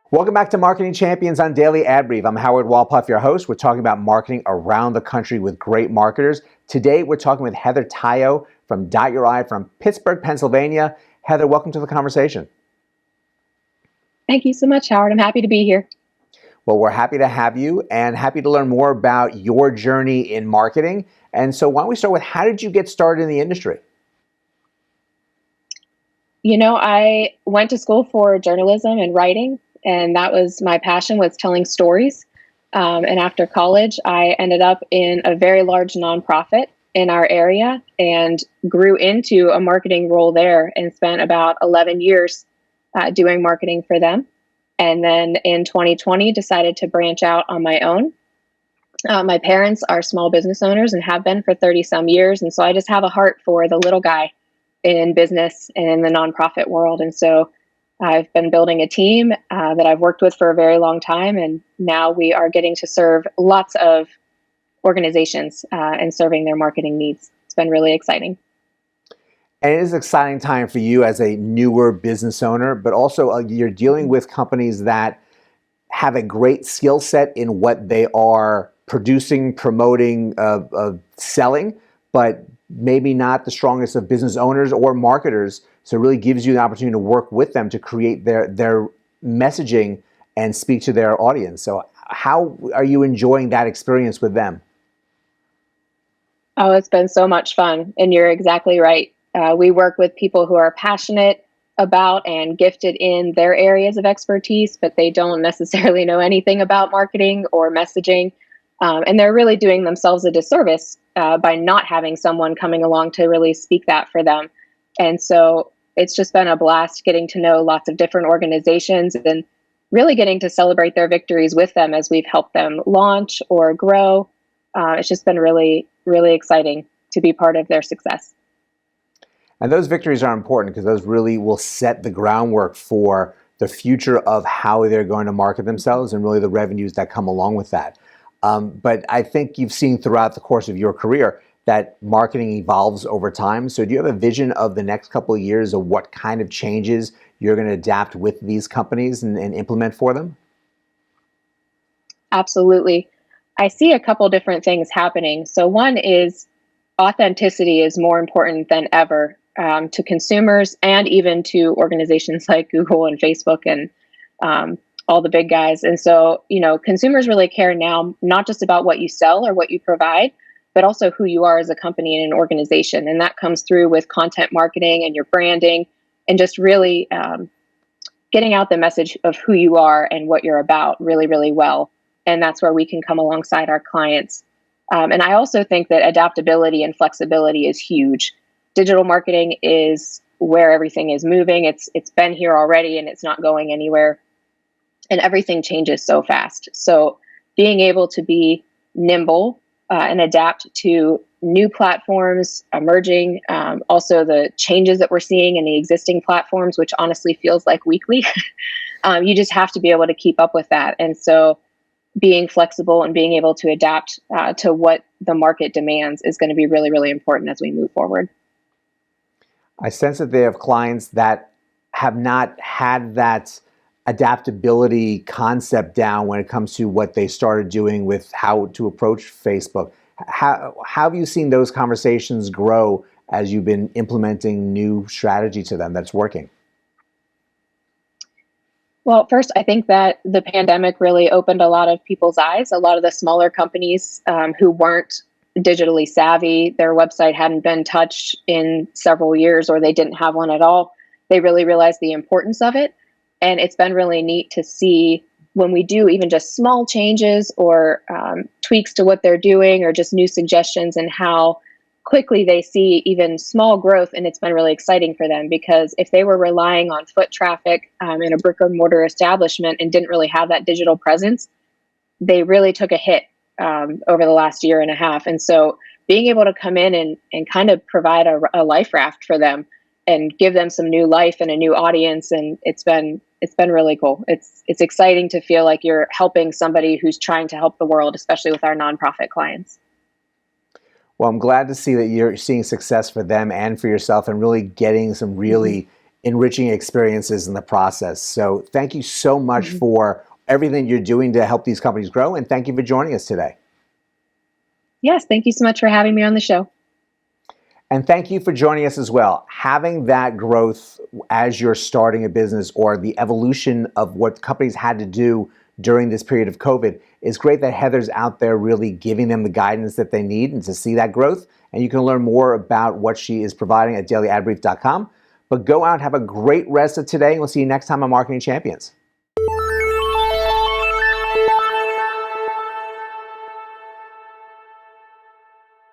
Welcome back to Marketing Champions on Daily Ad Brief. I'm Howard Walpuff, your host. We're talking about marketing around the country with great marketers. Today, we're talking with Heather Tyo from Dot Your Eye from Pittsburgh, Pennsylvania. Heather, welcome to the conversation. Thank you so much, Howard. I'm happy to be here. Well, we're happy to have you and happy to learn more about your journey in marketing. And so why don't we start with, how did you get started in the industry? I went to school for journalism and writing, and that was my passion, was telling stories. And after college, I ended up in a very large nonprofit in our area and grew into a marketing role there and spent about 11 years doing marketing for them. And then in 2020, decided to branch out on my own. My parents are small business owners and have been for 30 some years. And so I just have a heart for the little guy in business and in the nonprofit world. And so I've been building a team that I've worked with for a very long time. And now we are getting to serve lots of organizations and serving their marketing needs. It's been really exciting. And it is an exciting time for you as a newer business owner, but also you're dealing with companies that have a great skill set in what they are producing, promoting, selling, but maybe not the strongest of business owners or marketers. So it really gives you the opportunity to work with them to create their messaging and speak to their audience. So how are you enjoying that experience with them? Oh, it's been so much fun. And you're exactly right. We work with people who are passionate about and gifted in their areas of expertise, but they don't necessarily know anything about marketing or messaging. And they're really doing themselves a disservice by not having someone coming along to really speak that for them. And so it's just been a blast getting to know lots of different organizations and really getting to celebrate their victories with them as we've helped them launch or grow. It's just been really, really exciting to be part of their success. And those victories are important because those really will set the groundwork for the future of how they're going to market themselves and really the revenues that come along with that. But I think you've seen throughout the course of your career that marketing evolves over time. So do you have a vision of the next couple of years of what kind of changes you're going to adapt with these companies and implement for them? Absolutely. I see a couple different things happening. So one is authenticity is more important than ever to consumers and even to organizations like Google and Facebook and all the big guys. And so, consumers really care now, not just about what you sell or what you provide, but also who you are as a company and an organization. And that comes through with content marketing and your branding and just really getting out the message of who you are and what you're about really, really well. And that's where we can come alongside our clients. And I also think that adaptability and flexibility is huge. Digital marketing is where everything is moving. It's been here already and it's not going anywhere. And everything changes so fast. So being able to be nimble and adapt to new platforms emerging, also the changes that we're seeing in the existing platforms, which honestly feels like weekly, you just have to be able to keep up with that. And so being flexible and being able to adapt to what the market demands is going to be really, really important as we move forward. I sense that they have clients that have not had that adaptability concept down when it comes to what they started doing with how to approach Facebook. How have you seen those conversations grow as you've been implementing new strategy to them that's working? Well, first, I think that the pandemic really opened a lot of people's eyes. A lot of the smaller companies who weren't digitally savvy, their website hadn't been touched in several years, or they didn't have one at all. They really realized the importance of it. And it's been really neat to see when we do even just small changes or tweaks to what they're doing or just new suggestions, and how quickly they see even small growth. And it's been really exciting for them, because if they were relying on foot traffic in a brick and mortar establishment and didn't really have that digital presence, they really took a hit over the last year and a half. And so being able to come in and kind of provide a life raft for them and give them some new life and a new audience. And it's been really cool. It's exciting to feel like you're helping somebody who's trying to help the world, especially with our nonprofit clients. Well, I'm glad to see that you're seeing success for them and for yourself and really getting some really enriching experiences in the process. So thank you so much for everything you're doing to help these companies grow. And thank you for joining us today. Yes, thank you so much for having me on the show. And thank you for joining us as well. Having that growth as you're starting a business, or the evolution of what companies had to do during this period of COVID, is great that Heather's out there really giving them the guidance that they need and to see that growth. And you can learn more about what she is providing at dailyadbrief.com. But go out, have a great rest of today, and we'll see you next time on Marketing Champions.